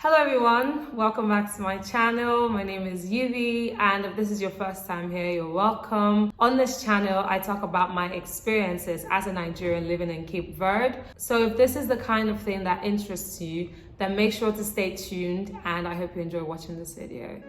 Hello everyone, welcome back to my channel. My name is Yuvi, and if this is your first time here, you're welcome. On this channel, I talk about my experiences as a Nigerian living in Cape Verde. So if this is the kind of thing that interests you, then make sure to stay tuned, and I hope you enjoy watching this video.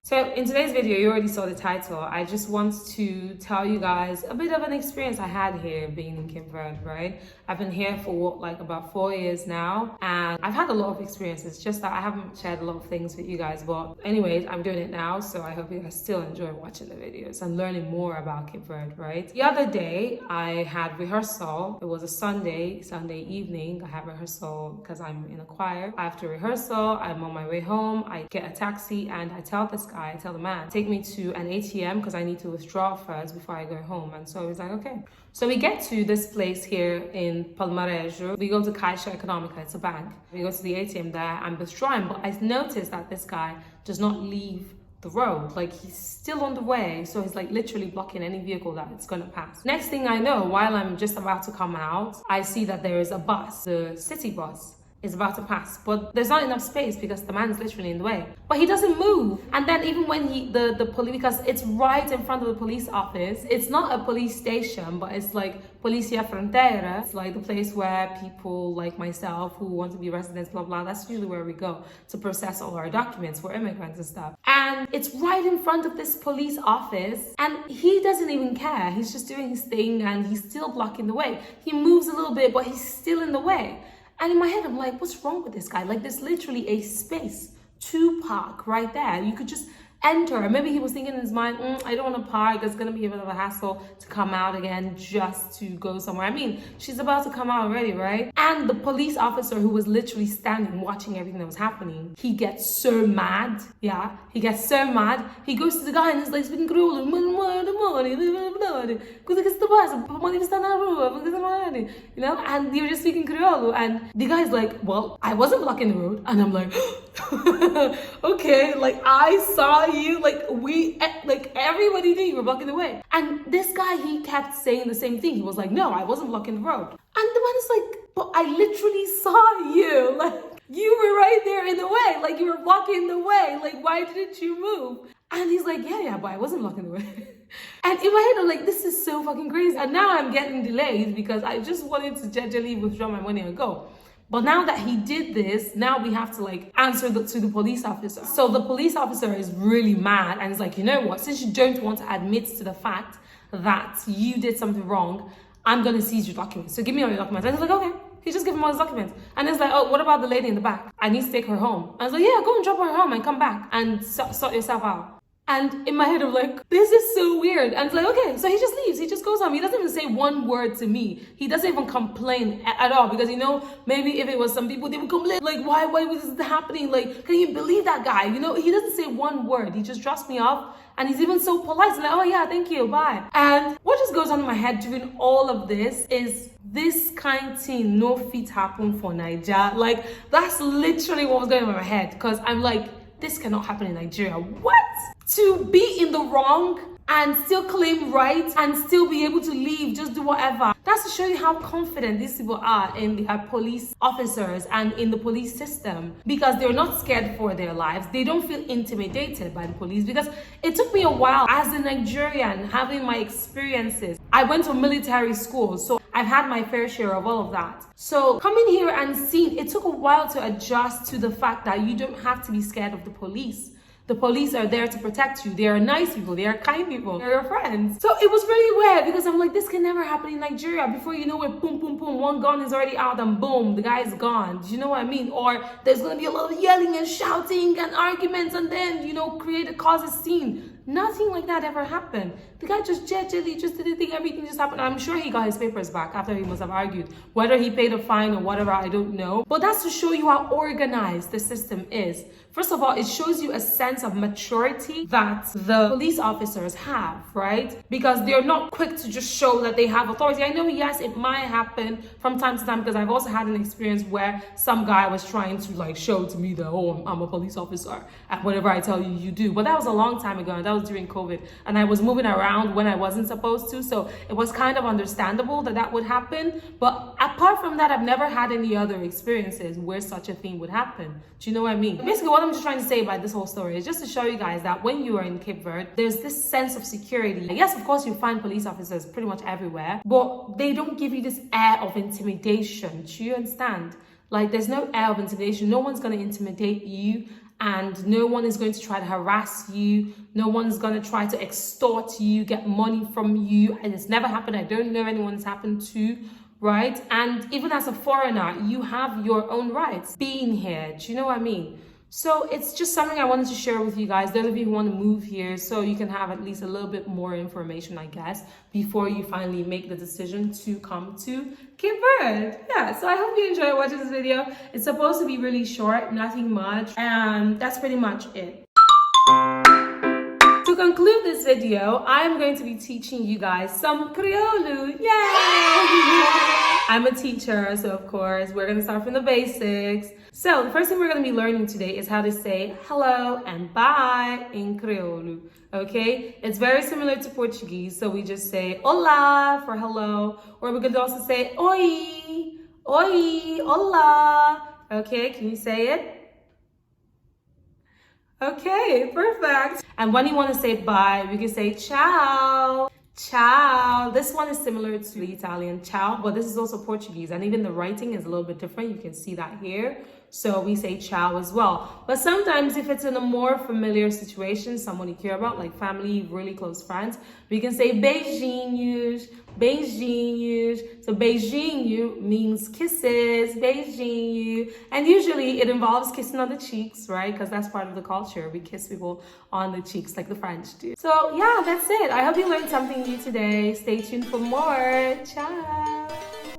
So in today's video, you already saw the title. I just want to tell you guys a bit of an experience I had here being in Cape Verde, right? I've been here for about 4 years now, and I've had a lot of experiences, just that I haven't shared a lot of things with you guys. But anyways, I'm doing it now, so I hope you guys still enjoy watching the videos and learning more about Cape Verde, right? The other day, I had rehearsal. It was a Sunday evening. I had rehearsal because I'm in a choir. After rehearsal, I'm on my way home. I get a taxi and I tell this guy, I tell the man, take me to an ATM because I need to withdraw first before I go home. And so he's like, okay. So we get to this place here in Palmarejo. We go to Caixa Econômica, it's a bank. We go to the ATM there and withdrawing, but I noticed that this guy does not leave the road. Like, he's still on the way, so he's like literally blocking any vehicle that it's gonna pass. Next thing I know, while I'm just about to come out, I see that there is a bus, the city bus is about to pass, but there's not enough space because the man's literally in the way. But he doesn't move. And then even when the police, because it's right in front of the police office, it's not a police station, but it's like Policia Fronteira. It's like the place where people like myself who want to be residents, blah, blah, that's usually where we go to process all our documents for immigrants and stuff. And it's right in front of this police office, and he doesn't even care. He's just doing his thing and he's still blocking the way. He moves a little bit, but he's still in the way. And in my head, I'm like, what's wrong with this guy? Like, there's literally a space to park right there. You could just enter. Maybe he was thinking in his mind, I don't want to park. It's going to be a bit of a hassle to come out again just to go somewhere. I mean, she's about to come out already, right? And the police officer who was literally standing watching everything that was happening, he gets so mad. Yeah, he gets so mad. He goes to the guy and he's like speaking Creole. You know, and they were just speaking Creole. And the guy's like, well, I wasn't blocking the road. And I'm like, okay, like I saw you, like everybody knew you were blocking the way. And this guy, he kept saying the same thing. He was like, no, I wasn't blocking the road. And the man is like, but I literally saw you, like you were right there in the way, like you were blocking the way, like why didn't you move? And he's like, yeah, but I wasn't blocking the way. And in my head, I'm like, this is so fucking crazy. And now I'm getting delayed because I just wanted to gingerly withdraw my money and go. But now that he did this, now we have to like answer to the police officer. So the police officer is really mad and is like, you know what, since you don't want to admit to the fact that you did something wrong, I'm going to seize your documents. So give me all your documents. And he's like, okay. He just gave him all his documents. And it's like, oh, what about the lady in the back? I need to take her home. I was like, yeah, go and drop her home and come back and sort yourself out. And in my head, I'm like, this is so weird. And it's like, okay, so he just leaves. He just goes home. He doesn't even say one word to me. He doesn't even complain at all. Because, you know, maybe if it was some people, they would complain. Like, why was this happening? Like, can you believe that guy? You know, he doesn't say one word. He just drops me off. And he's even so polite. He's like, oh, yeah, thank you, bye. And what just goes on in my head during all of this is this kind of thing no fit happen for Nigeria. Like, that's literally what was going on in my head. Because I'm like, this cannot happen in Nigeria. What? To be in the wrong and still claim right and still be able to leave, just do whatever. That's to show you how confident these people are in their police officers and in the police system, because they're not scared for their lives. They don't feel intimidated by the police, because it took me a while as a Nigerian having my experiences. I went to military school, so I've had my fair share of all of that. So coming here and seeing, it took a while to adjust to the fact that you don't have to be scared of the police. The police are there to protect you. They are nice people. They are kind people. They're your friends. So it was really weird because I'm like, this can never happen in Nigeria. Before you know it, boom, boom, boom, one gun is already out and boom, the guy's gone. Do you know what I mean? Or there's going to be a lot of yelling and shouting and arguments and then, you know, cause a scene. Nothing like that ever happened. The guy just gingerly just didn't think everything just happened. I'm sure he got his papers back after he must have argued. Whether he paid a fine or whatever, I don't know. But that's to show you how organized the system is. first of all, it shows you a sense of maturity that the police officers have, right? Because they're not quick to just show that they have authority. I know, yes, it might happen from time to time, because I've also had an experience where some guy was trying to like show to me that, oh, I'm a police officer and whatever I tell you, you do. But that was a long time ago, and that was during COVID, and I was moving around when I wasn't supposed to, so it was kind of understandable that that would happen. But apart from that, I've never had any other experiences where such a thing would happen. Do you know what I mean? Basically, what I'm just trying to say by this whole story is just to show you guys that when you are in Cape Verde, there's this sense of security. Yes, of course, you find police officers pretty much everywhere, but they don't give you this air of intimidation. Do you understand? Like, there's no air of intimidation. No one's going to intimidate you, and no one is going to try to harass you. No one's going to try to extort you, get money from you. And it's never happened. I don't know anyone it's happened to, right? And even as a foreigner, you have your own rights being here. Do you know what I mean? So it's just something I wanted to share with you guys, those of you who want to move here, so you can have at least a little bit more information, I guess, before you finally make the decision to come to Cape Verde. Yeah, so I hope you enjoyed watching this video. It's supposed to be really short, nothing much, and that's pretty much it. To conclude this video, I'm going to be teaching you guys some Kriolu. Yay! I'm a teacher, so of course, we're going to start from the basics. So the first thing we're going to be learning today is how to say hello and bye in Kriolu. Okay, it's very similar to Portuguese, so we just say hola for hello, or we could also say oi, oi, hola. Okay, can you say it? Okay, perfect. And when you want to say bye, we can say ciao. Ciao. This one is similar to the Italian ciao, but this is also Portuguese, and even the writing is a little bit different. You can see that here. So we say ciao as well. But sometimes if it's in a more familiar situation, someone you care about, like family, really close friends, we can say beijinhos, beijinhos. So beijinho means kisses, beijinho. And usually it involves kissing on the cheeks, right? Because that's part of the culture. We kiss people on the cheeks like the French do. So yeah, that's it. I hope you learned something new today. Stay tuned for more. Ciao.